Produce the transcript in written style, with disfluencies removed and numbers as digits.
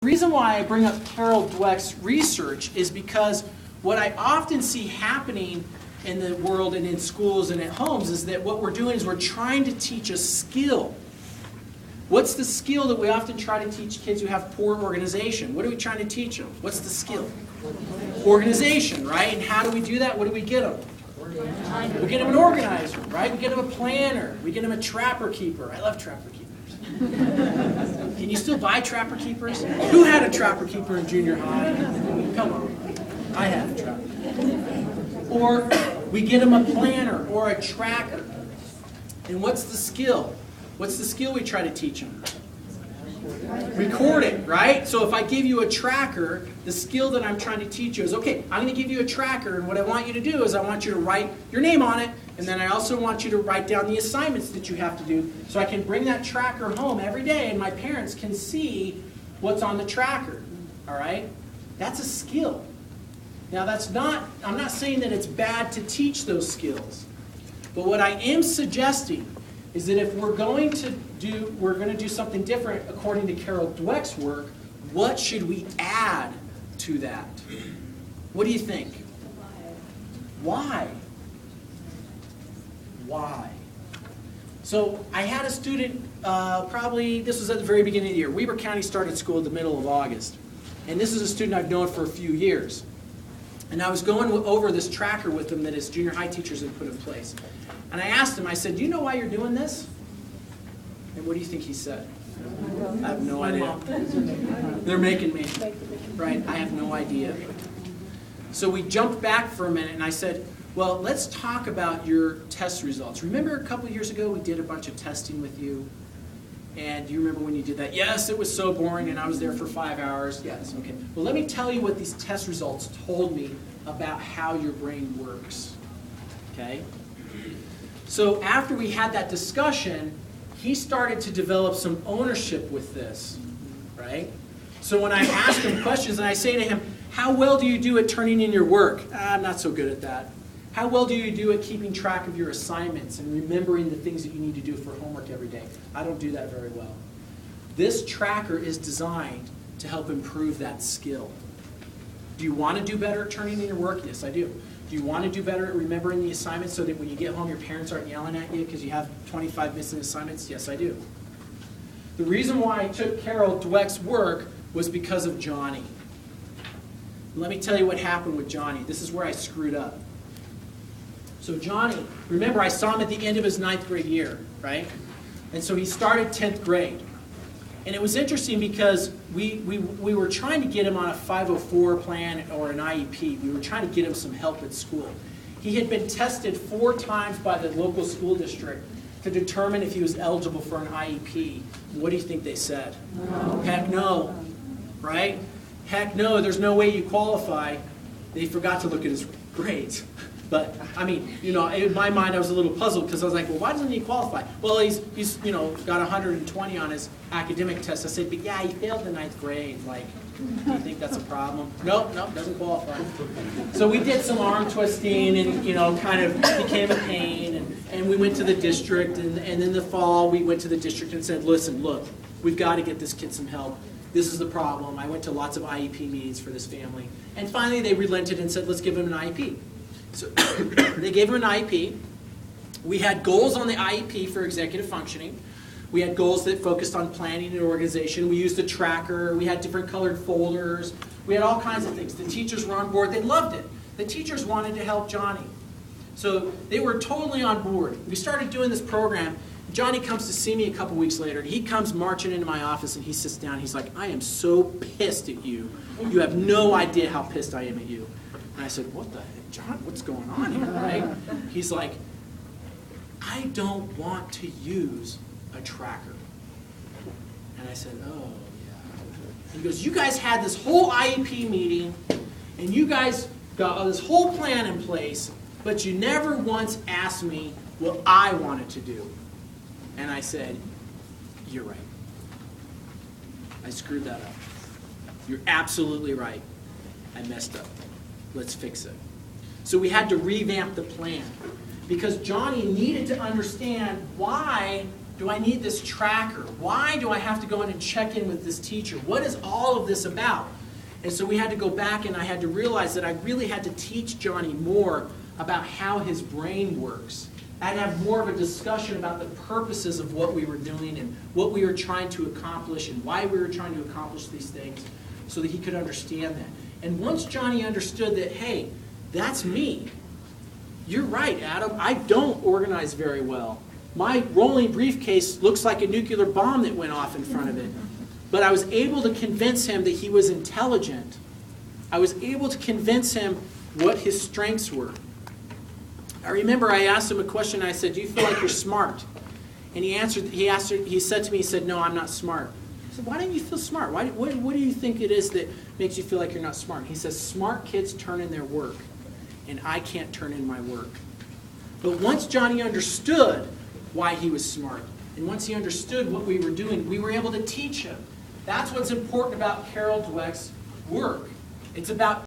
The reason why I bring up Carol Dweck's research is because what I often see happening in the world and in schools and at homes is that what we're doing is we're trying to teach a skill. What's the skill that we often try to teach kids who have poor organization? What are we trying to teach them? What's the skill? Organization, right? And how do we do that? What do we get them? We get them an organizer, right? We get them a planner. We get them a trapper keeper. I love trapper keepers. Can you still buy trapper keepers? Who had a trapper keeper in junior high? Come on. I had a trapper keeper. Or we get them a planner or a tracker. And what's the skill? What's the skill we try to teach them? Record it, right? So if I give you a tracker, the skill that I'm trying to teach you is, okay, I'm going to give you a tracker, and what I want you to do is I want you to write your name on it, and then I also want you to write down the assignments that you have to do so I can bring that tracker home every day and my parents can see what's on the tracker, all right? That's a skill. Now I'm not saying that it's bad to teach those skills, but what I am suggesting is that if we're going to do something different according to Carol Dweck's work, what should we add to that? What do you think? Why? Why? So I had a student, probably, this was at the very beginning of the year. Weber County started school at the middle of August. And this is a student I've known for a few years. And I was going over this tracker with him that his junior high teachers had put in place. And I asked him, I said, do you know why you're doing this? And what do you think he said? I have no idea. They're making me. Right? I have no idea. So we jumped back for a minute and I said, well, let's talk about your test results. Remember a couple years ago we did a bunch of testing with you? And do you remember when you did that? Yes, it was so boring and I was there for 5 hours. Yes, okay. Well, let me tell you what these test results told me about how your brain works. Okay? So after we had that discussion, he started to develop some ownership with this, right? So when I ask him questions and I say to him, how well do you do at turning in your work? I'm not so good at that. How well do you do at keeping track of your assignments and remembering the things that you need to do for homework every day? I don't do that very well. This tracker is designed to help improve that skill. Do you want to do better at turning in your work? Yes, I do. Do you want to do better at remembering the assignments so that when you get home your parents aren't yelling at you because you have 25 missing assignments? Yes, I do. The reason why I took Carol Dweck's work was because of Johnny. Let me tell you what happened with Johnny. This is where I screwed up. So Johnny, remember I saw him at the end of his 9th grade year, right? And so he started 10th grade. And it was interesting because we were trying to get him on a 504 plan or an IEP. We were trying to get him some help at school. He had been tested 4 times by the local school district to determine if he was eligible for an IEP. What do you think they said? No. Heck no, right? Heck no, there's no way you qualify. They forgot to look at his grades. But, I mean, you know, in my mind I was a little puzzled because I was like, well, why doesn't he qualify? Well, he's you know, got 120 on his academic test. I said, but yeah, he failed the 9th grade. Like, do you think that's a problem? Nope, doesn't qualify. So we did some arm twisting and, you know, kind of became a pain. And we went to the district. And in the fall, we went to the district and said, listen, look, we've got to get this kid some help. This is the problem. I went to lots of IEP meetings for this family. And finally, they relented and said, let's give him an IEP. So they gave him an IEP. We had goals on the IEP for executive functioning. We had goals that focused on planning and organization. We used a tracker. We had different colored folders. We had all kinds of things. The teachers were on board. They loved it. The teachers wanted to help Johnny. So they were totally on board. We started doing this program. Johnny comes to see me a couple weeks later. And he comes marching into my office and he sits down. He's like, I am so pissed at you. You have no idea how pissed I am at you. And I said, what the heck, John, what's going on here, right? He's like, I don't want to use a tracker. And I said, oh, yeah. He goes, you guys had this whole IEP meeting, and you guys got this whole plan in place, but you never once asked me what I wanted to do. And I said, you're right. I screwed that up. You're absolutely right. I messed up. Let's fix it. So we had to revamp the plan because Johnny needed to understand why do I need this tracker? Why do I have to go in and check in with this teacher? What is all of this about? And so we had to go back, and I had to realize that I really had to teach Johnny more about how his brain works. I had to have more of a discussion about the purposes of what we were doing and what we were trying to accomplish and why we were trying to accomplish these things so that he could understand that. And once Johnny understood that, hey, that's me. You're right, Adam. I don't organize very well. My rolling briefcase looks like a nuclear bomb that went off in front of it. But I was able to convince him that he was intelligent. I was able to convince him what his strengths were. I remember I asked him a question. I said, do you feel like you're smart? And he said to me, he said, no, I'm not smart. I said, why don't you feel smart? What do you think it is that makes you feel like you're not smart? He says, smart kids turn in their work, and I can't turn in my work. But once Johnny understood why he was smart, and once he understood what we were doing, we were able to teach him. That's what's important about Carol Dweck's work. It's about